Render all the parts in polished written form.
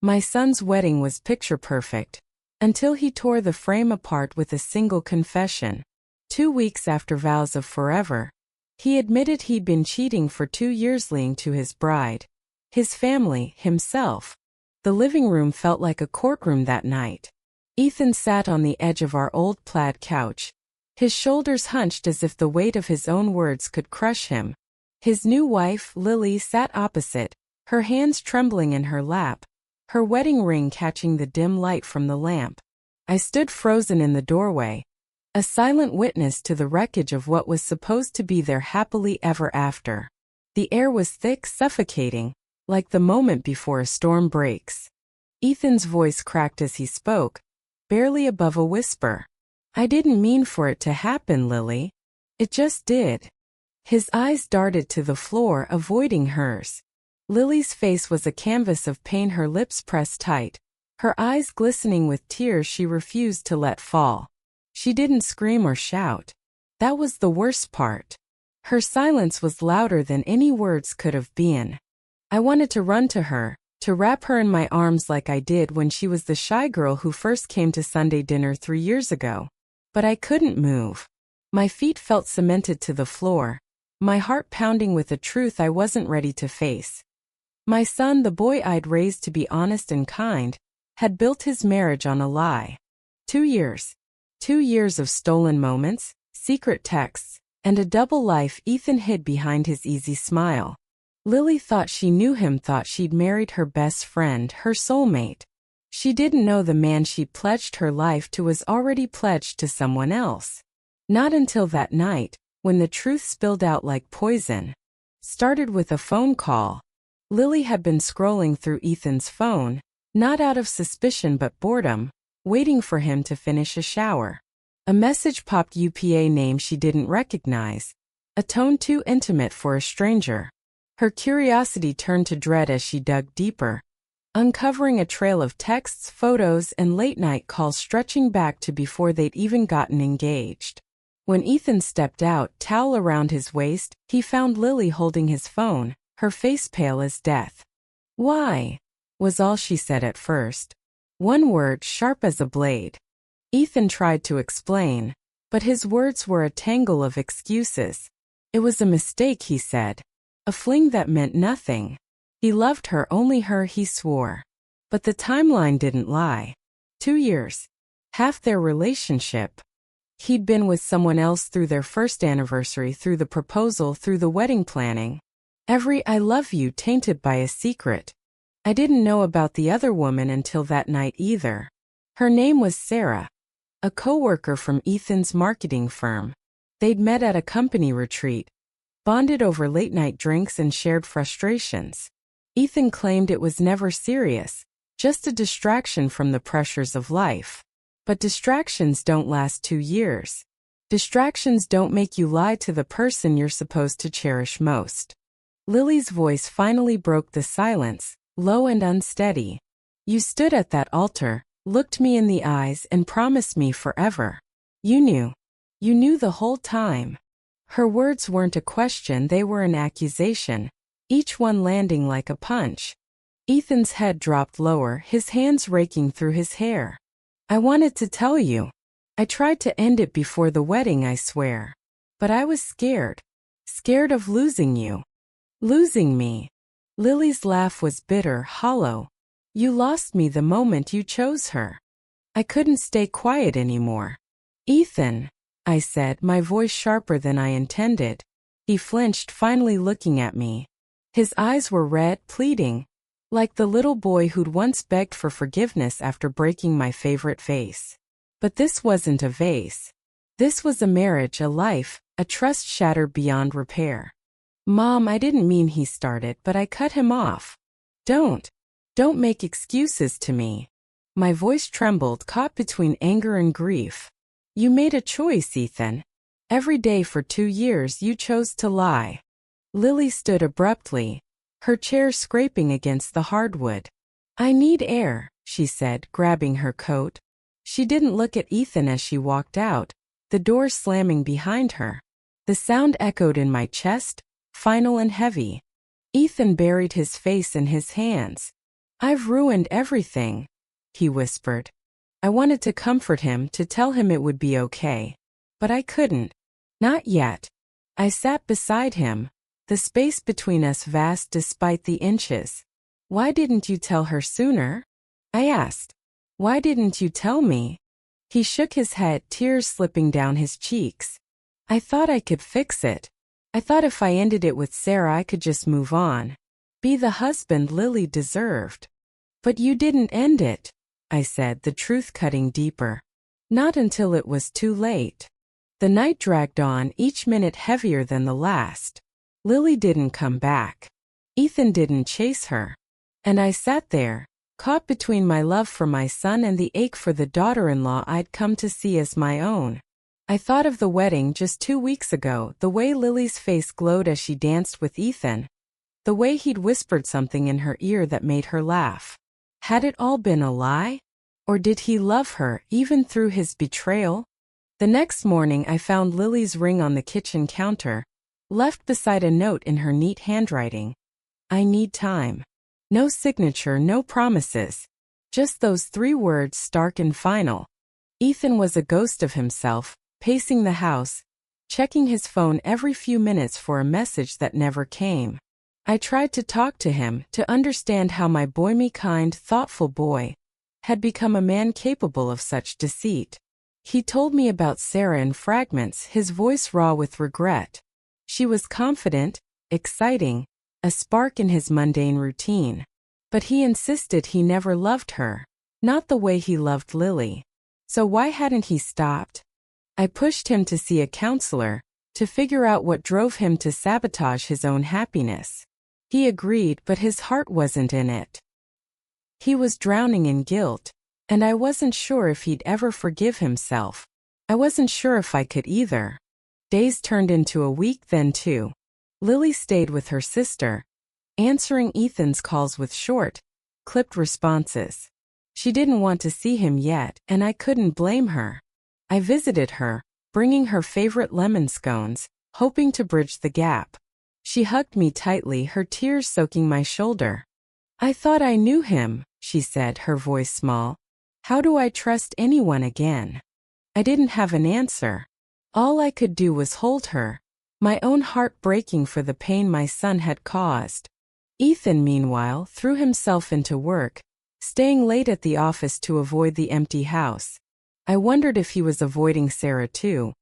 My son's wedding was picture perfect, until he tore the frame apart with a single confession. 2 weeks after vows of forever, he admitted he'd been cheating for 2 years, lying to his bride, his family, himself. The living room felt like a courtroom that night. Ethan sat on the edge of our old plaid couch, his shoulders hunched as if the weight of his own words could crush him. His new wife, Lily, sat opposite, her hands trembling in her lap, her wedding ring catching the dim light from the lamp. I stood frozen in the doorway, a silent witness to the wreckage of what was supposed to be their happily ever after. The air was thick, suffocating, like the moment before a storm breaks. Ethan's voice cracked as he spoke, barely above a whisper. "I didn't mean for it to happen, Lily. It just did." His eyes darted to the floor, avoiding hers. Lily's face was a canvas of pain, her lips pressed tight, her eyes glistening with tears she refused to let fall. She didn't scream or shout. That was the worst part. Her silence was louder than any words could have been. I wanted to run to her, to wrap her in my arms like I did when she was the shy girl who first came to Sunday dinner 3 years ago. But I couldn't move. My feet felt cemented to the floor, my heart pounding with a truth I wasn't ready to face. My son, the boy I'd raised to be honest and kind, had built his marriage on a lie. 2 years. 2 years of stolen moments, secret texts, and a double life Ethan hid behind his easy smile. Lily thought she knew him, thought she'd married her best friend, her soulmate. She didn't know the man she'd pledged her life to was already pledged to someone else. Not until that night, when the truth spilled out like poison. Started with a phone call. Lily had been scrolling through Ethan's phone, not out of suspicion but boredom, waiting for him to finish a shower. A message popped, UPA name she didn't recognize, a tone too intimate for a stranger. Her curiosity turned to dread as she dug deeper, uncovering a trail of texts, photos, and late-night calls stretching back to before they'd even gotten engaged. When Ethan stepped out, towel around his waist, he found Lily holding his phone, her face pale as death. "Why?" was all she said at first. One word, sharp as a blade. Ethan tried to explain, but his words were a tangle of excuses. It was a mistake, he said. A fling that meant nothing. He loved her, only her, he swore. But the timeline didn't lie. 2 years. Half their relationship. He'd been with someone else through their first anniversary, through the proposal, through the wedding planning. Every "I love you" tainted by a secret. I didn't know about the other woman until that night either. Her name was Sarah, a co-worker from Ethan's marketing firm. They'd met at a company retreat, bonded over late-night drinks and shared frustrations. Ethan claimed it was never serious, just a distraction from the pressures of life. But distractions don't last 2 years. Distractions don't make you lie to the person you're supposed to cherish most. Lily's voice finally broke the silence, low and unsteady. "You stood at that altar, looked me in the eyes, and promised me forever. You knew. You knew the whole time." Her words weren't a question, they were an accusation, each one landing like a punch. Ethan's head dropped lower, his hands raking through his hair. "I wanted to tell you. I tried to end it before the wedding, I swear. But I was scared. Scared of losing you. Losing me." Lily's laugh was bitter, hollow. "You lost me the moment you chose her. I couldn't stay quiet anymore." "Ethan," I said, my voice sharper than I intended. He flinched, finally looking at me. His eyes were red, pleading, like the little boy who'd once begged for forgiveness after breaking my favorite vase. But this wasn't a vase. This was a marriage, a life, a trust shattered beyond repair. "Mom, I didn't mean," he started, but I cut him off. Don't make excuses to me." My voice trembled, caught between anger and grief. "You made a choice, Ethan. Every day for 2 years you chose to lie." Lily stood abruptly, her chair scraping against the hardwood. "I need air," she said, grabbing her coat. She didn't look at Ethan as she walked out, the door slamming behind her. The sound echoed in my chest, final and heavy. Ethan buried his face in his hands. "I've ruined everything," he whispered. I wanted to comfort him, to tell him it would be okay. But I couldn't. Not yet. I sat beside him, the space between us vast despite the inches. "Why didn't you tell her sooner?" I asked. "Why didn't you tell me?" He shook his head, tears slipping down his cheeks. "I thought I could fix it. I thought if I ended it with Sarah I could just move on. Be the husband Lily deserved." "But you didn't end it," I said, the truth cutting deeper. "Not until it was too late." The night dragged on, each minute heavier than the last. Lily didn't come back. Ethan didn't chase her. And I sat there, caught between my love for my son and the ache for the daughter-in-law I'd come to see as my own. I thought of the wedding just 2 weeks ago, the way Lily's face glowed as she danced with Ethan, the way he'd whispered something in her ear that made her laugh. Had it all been a lie? Or did he love her, even through his betrayal? The next morning I found Lily's ring on the kitchen counter, left beside a note in her neat handwriting. "I need time." No signature, no promises. Just those 3 words, stark and final. Ethan was a ghost of himself, pacing the house, checking his phone every few minutes for a message that never came. I tried to talk to him, to understand how my boy, me kind, thoughtful boy, had become a man capable of such deceit. He told me about Sarah in fragments, his voice raw with regret. She was confident, exciting, a spark in his mundane routine. But he insisted he never loved her, not the way he loved Lily. So why hadn't he stopped? I pushed him to see a counselor, to figure out what drove him to sabotage his own happiness. He agreed, but his heart wasn't in it. He was drowning in guilt, and I wasn't sure if he'd ever forgive himself. I wasn't sure if I could either. Days turned into a week, then 2. Lily stayed with her sister, answering Ethan's calls with short, clipped responses. She didn't want to see him yet, and I couldn't blame her. I visited her, bringing her favorite lemon scones, hoping to bridge the gap. She hugged me tightly, her tears soaking my shoulder. "I thought I knew him," she said, her voice small. "How do I trust anyone again?" I didn't have an answer. All I could do was hold her, my own heart breaking for the pain my son had caused. Ethan, meanwhile, threw himself into work, staying late at the office to avoid the empty house. I wondered if he was avoiding Sarah too,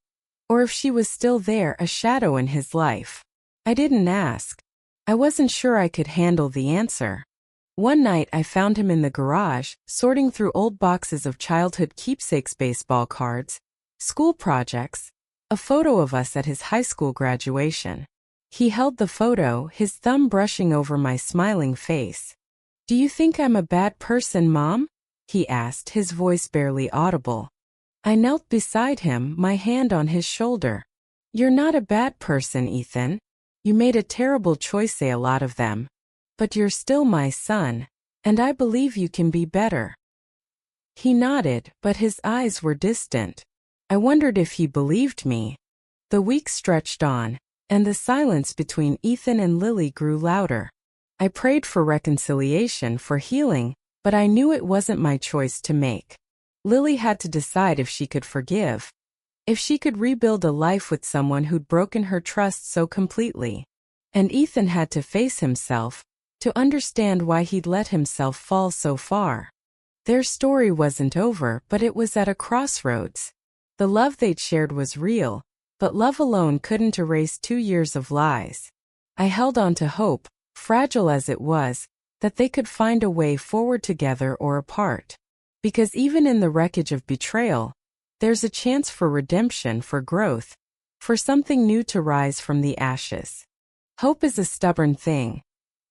or if she was still there, a shadow in his life. I didn't ask. I wasn't sure I could handle the answer. One night I found him in the garage, sorting through old boxes of childhood keepsakes, baseball cards, school projects, a photo of us at his high school graduation. He held the photo, his thumb brushing over my smiling face. "Do you think I'm a bad person, Mom?" he asked, his voice barely audible. I knelt beside him, my hand on his shoulder. "You're not a bad person, Ethan. You made a terrible choice, say a lot of them. But you're still my son, and I believe you can be better." He nodded, but his eyes were distant. I wondered if he believed me. The weeks stretched on, and the silence between Ethan and Lily grew louder. I prayed for reconciliation, for healing, but I knew it wasn't my choice to make. Lily had to decide if she could forgive, if she could rebuild a life with someone who'd broken her trust so completely. And Ethan had to face himself, to understand why he'd let himself fall so far. Their story wasn't over, but it was at a crossroads. The love they'd shared was real, but love alone couldn't erase 2 years of lies. I held on to hope, fragile as it was, that they could find a way forward together or apart. Because even in the wreckage of betrayal, there's a chance for redemption, for growth, for something new to rise from the ashes. Hope is a stubborn thing,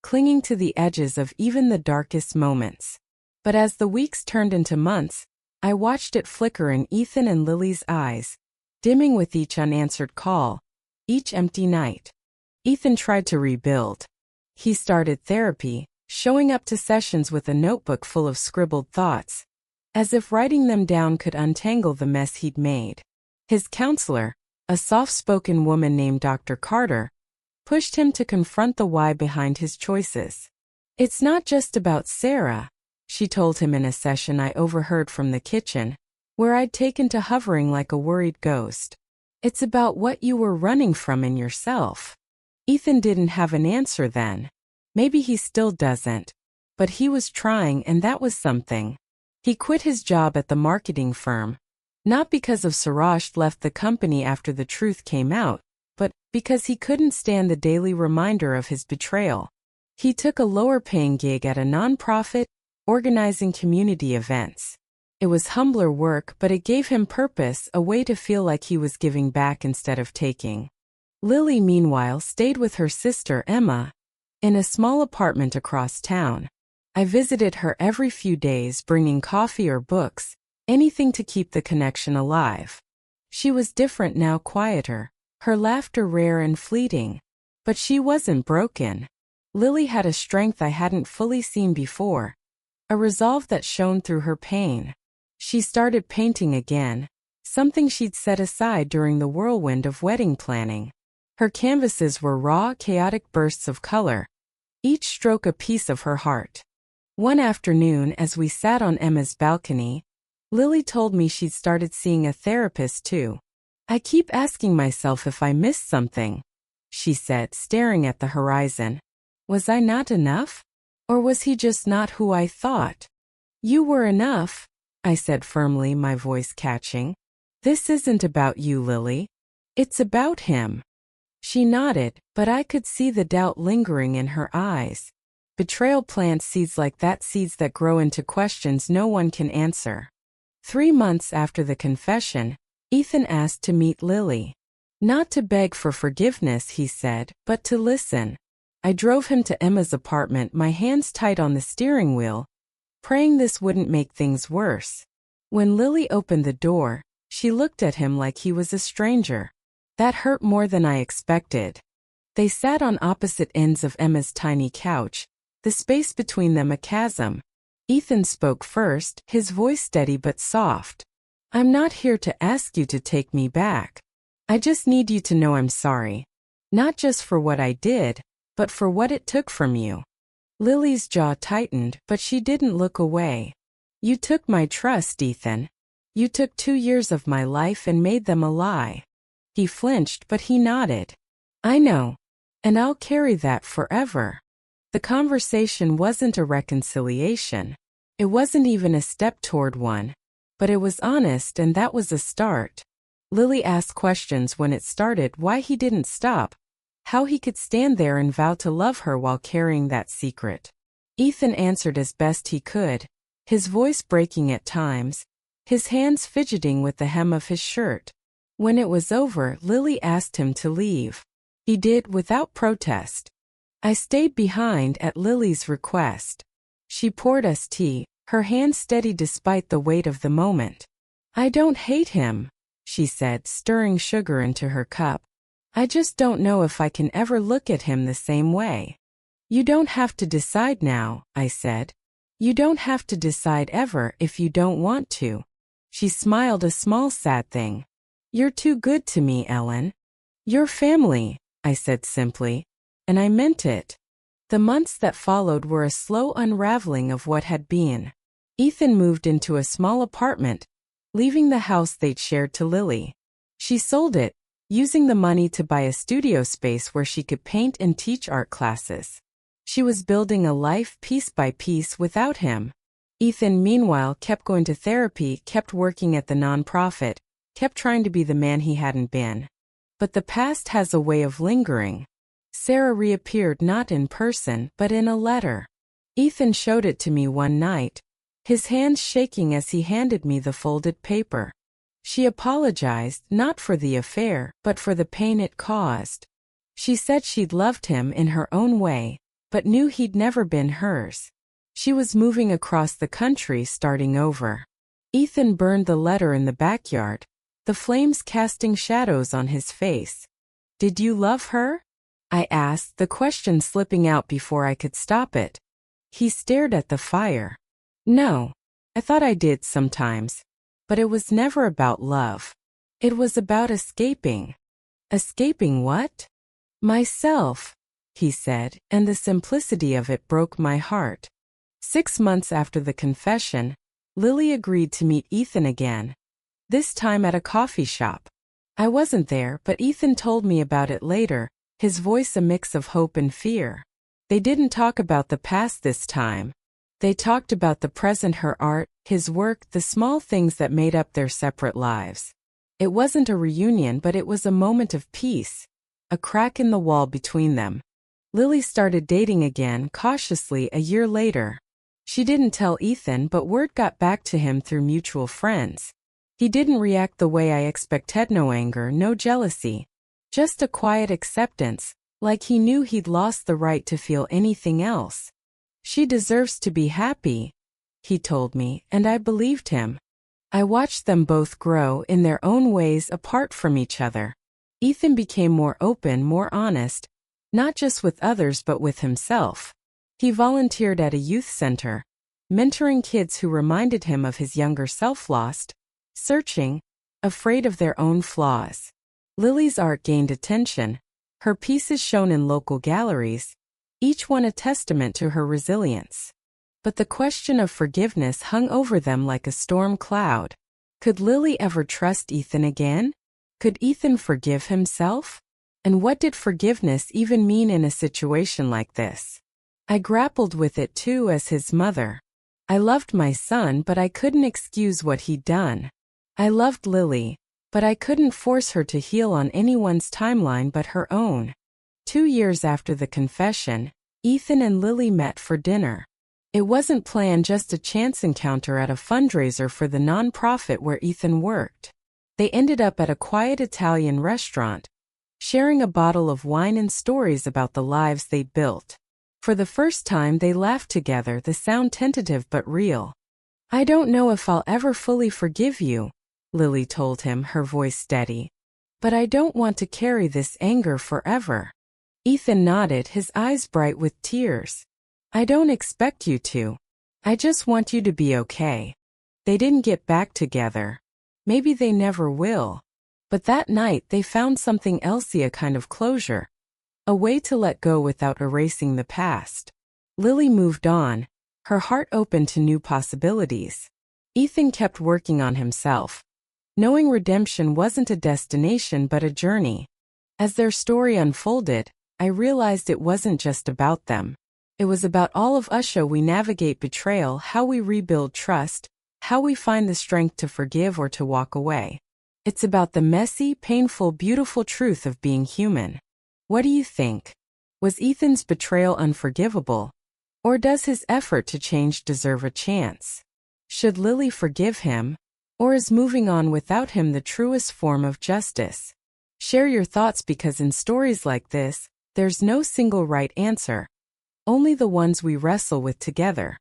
clinging to the edges of even the darkest moments. But as the weeks turned into months, I watched it flicker in Ethan and Lily's eyes, dimming with each unanswered call, each empty night. Ethan tried to rebuild. He started therapy, showing up to sessions with a notebook full of scribbled thoughts, as if writing them down could untangle the mess he'd made. His counselor, a soft-spoken woman named Dr. Carter, pushed him to confront the why behind his choices. It's not just about Sarah, she told him in a session I overheard from the kitchen, where I'd taken to hovering like a worried ghost. It's about what you were running from in yourself. Ethan didn't have an answer then. Maybe he still doesn't. But he was trying, and that was something. He quit his job at the marketing firm. Not because of Siraj left the company after the truth came out, but because he couldn't stand the daily reminder of his betrayal. He took a lower-paying gig at a non-profit, organizing community events. It was humbler work, but it gave him purpose, a way to feel like he was giving back instead of taking. Lily, meanwhile, stayed with her sister, Emma, in a small apartment across town. I visited her every few days, bringing coffee or books, anything to keep the connection alive. She was different now, quieter, her laughter rare and fleeting. But she wasn't broken. Lily had a strength I hadn't fully seen before, a resolve that shone through her pain. She started painting again, something she'd set aside during the whirlwind of wedding planning. Her canvases were raw, chaotic bursts of color, each stroke a piece of her heart. One afternoon, as we sat on Emma's balcony, Lily told me she'd started seeing a therapist too. I keep asking myself if I missed something, she said, staring at the horizon. Was I not enough? Or was he just not who I thought? You were enough, I said firmly, my voice catching. This isn't about you, Lily. It's about him. She nodded, but I could see the doubt lingering in her eyes. Betrayal plants seeds like that, seeds that grow into questions no one can answer. 3 months after the confession, Ethan asked to meet Lily. Not to beg for forgiveness, he said, but to listen. I drove him to Emma's apartment, my hands tight on the steering wheel, praying this wouldn't make things worse. When Lily opened the door, she looked at him like he was a stranger. That hurt more than I expected. They sat on opposite ends of Emma's tiny couch, the space between them a chasm. Ethan spoke first, his voice steady but soft. I'm not here to ask you to take me back. I just need you to know I'm sorry. Not just for what I did, but for what it took from you. Lily's jaw tightened, but she didn't look away. You took my trust, Ethan. You took 2 years of my life and made them a lie. He flinched, but he nodded. I know. And I'll carry that forever. The conversation wasn't a reconciliation. It wasn't even a step toward one. But it was honest, and that was a start. Lily asked questions when it started, why he didn't stop, how he could stand there and vow to love her while carrying that secret. Ethan answered as best he could, his voice breaking at times, his hands fidgeting with the hem of his shirt. When it was over, Lily asked him to leave. He did, without protest. I stayed behind at Lily's request. She poured us tea, her hand steady despite the weight of the moment. I don't hate him, she said, stirring sugar into her cup. I just don't know if I can ever look at him the same way. You don't have to decide now, I said. You don't have to decide ever if you don't want to. She smiled, a small sad thing. You're too good to me, Ellen. You're family, I said simply. And I meant it. The months that followed were a slow unraveling of what had been. Ethan moved into a small apartment, leaving the house they'd shared to Lily. She sold it, using the money to buy a studio space where she could paint and teach art classes. She was building a life piece by piece without him. Ethan, meanwhile, kept going to therapy, kept working at the nonprofit, kept trying to be the man he hadn't been. But the past has a way of lingering. Sarah reappeared not in person, but in a letter. Ethan showed it to me one night, his hands shaking as he handed me the folded paper. She apologized, not for the affair, but for the pain it caused. She said she'd loved him in her own way, but knew he'd never been hers. She was moving across the country, starting over. Ethan burned the letter in the backyard, the flames casting shadows on his face. Did you love her? I asked, the question slipping out before I could stop it. He stared at the fire. No. I thought I did sometimes. But it was never about love. It was about escaping. Escaping what? Myself. he said, and the simplicity of it broke my heart. 6 months after the confession, Lily agreed to meet Ethan again, this time at a coffee shop. I wasn't there, but Ethan told me about it later, his voice a mix of hope and fear. They didn't talk about the past this time. They talked about the present, her art, his work, the small things that made up their separate lives. It wasn't a reunion, but it was a moment of peace, a crack in the wall between them. Lily started dating again, cautiously, a year later. She didn't tell Ethan, but word got back to him through mutual friends. He didn't react the way I expected, no anger, no jealousy. Just a quiet acceptance, like he knew he'd lost the right to feel anything else. She deserves to be happy, he told me, and I believed him. I watched them both grow in their own ways apart from each other. Ethan became more open, more honest, not just with others but with himself. He volunteered at a youth center, mentoring kids who reminded him of his younger self, lost, searching, afraid of their own flaws. Lily's art gained attention, her pieces shown in local galleries, each one a testament to her resilience. But the question of forgiveness hung over them like a storm cloud. Could Lily ever trust Ethan again? Could Ethan forgive himself? And what did forgiveness even mean in a situation like this? I grappled with it too as his mother. I loved my son, but I couldn't excuse what he'd done. I loved Lily, but I couldn't force her to heal on anyone's timeline but her own. 2 years after the confession, Ethan and Lily met for dinner. It wasn't planned, just a chance encounter at a fundraiser for the nonprofit where Ethan worked. They ended up at a quiet Italian restaurant, sharing a bottle of wine and stories about the lives they'd built. For the first time they laughed together, the sound tentative but real. "I don't know if I'll ever fully forgive you," Lily told him, her voice steady. "But I don't want to carry this anger forever." Ethan nodded, his eyes bright with tears. "I don't expect you to. I just want you to be okay." They didn't get back together. Maybe they never will. But that night they found something else, a kind of closure. A way to let go without erasing the past. Lily moved on, her heart open to new possibilities. Ethan kept working on himself, knowing redemption wasn't a destination but a journey. As their story unfolded, I realized it wasn't just about them. It was about all of us. How we navigate betrayal, how we rebuild trust, how we find the strength to forgive or to walk away. It's about the messy, painful, beautiful truth of being human. What do you think? Was Ethan's betrayal unforgivable? Or does his effort to change deserve a chance? Should Lily forgive him? Or is moving on without him the truest form of justice? Share your thoughts, because in stories like this, there's no single right answer. Only the ones we wrestle with together.